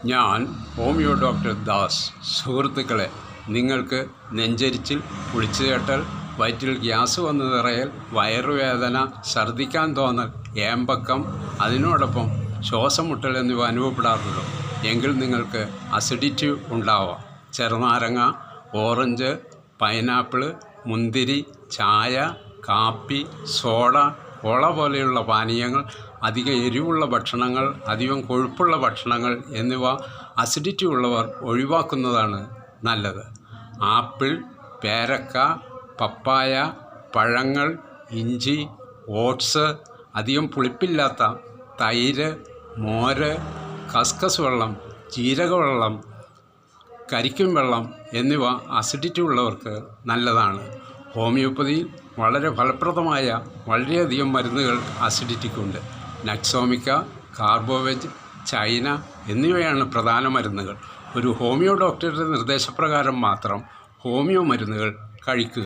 ഞാൻ homeo doctor Das. സുഹൃത്തുക്കളെ, നിങ്ങൾക്ക് നെഞ്ചരിച്ചിൽ, കുളിച്ചുകെട്ടൽ, വയറ്റിൽ ഗ്യാസ് വന്ന് നിറയൽ, വയറുവേദന, ഛർദ്ദിക്കാൻ തോന്നൽ, ഏമ്പക്കം, അതിനോടൊപ്പം ശ്വാസം മുട്ടൽ എന്നിവ അനുഭവപ്പെടാറുണ്ടോ? എങ്കിൽ നിങ്ങൾക്ക് അസിഡിറ്റി ഉണ്ടാവാം. ചെറുനാരങ്ങ, ഓറഞ്ച്, പൈനാപ്പിൾ, മുന്തിരി, ചായ, കാപ്പി, സോഡ, കോള പോലെയുള്ള പാനീയങ്ങൾ, അധികം എരിവുള്ള ഭക്ഷണങ്ങൾ, അധികം കൊഴുപ്പുള്ള ഭക്ഷണങ്ങൾ എന്നിവ അസിഡിറ്റി ഉള്ളവർ ഒഴിവാക്കുന്നതാണ് നല്ലത്. ആപ്പിൾ, പേരക്ക, പപ്പായ, പഴങ്ങൾ, ഇഞ്ചി, ഓട്സ്, അധികം പുളിപ്പില്ലാത്ത തൈര്, മോര്, കസ്കസ് വെള്ളം, ജീരകവെള്ളം, കരിക്കും വെള്ളം എന്നിവ അസിഡിറ്റി ഉള്ളവർക്ക് നല്ലതാണ്. ഹോമിയോപ്പതിയിൽ വളരെ ഫലപ്രദമായ വളരെയധികം മരുന്നുകൾ അസിഡിറ്റിക്കുണ്ട്. നക്സോമിക്ക, കാർബോവെജ്, ചൈന എന്നിവയാണ് പ്രധാന മരുന്നുകൾ. ഒരു ഹോമിയോ ഡോക്ടറുടെ നിർദ്ദേശപ്രകാരം മാത്രം ഹോമിയോ മരുന്നുകൾ കഴിക്കുക.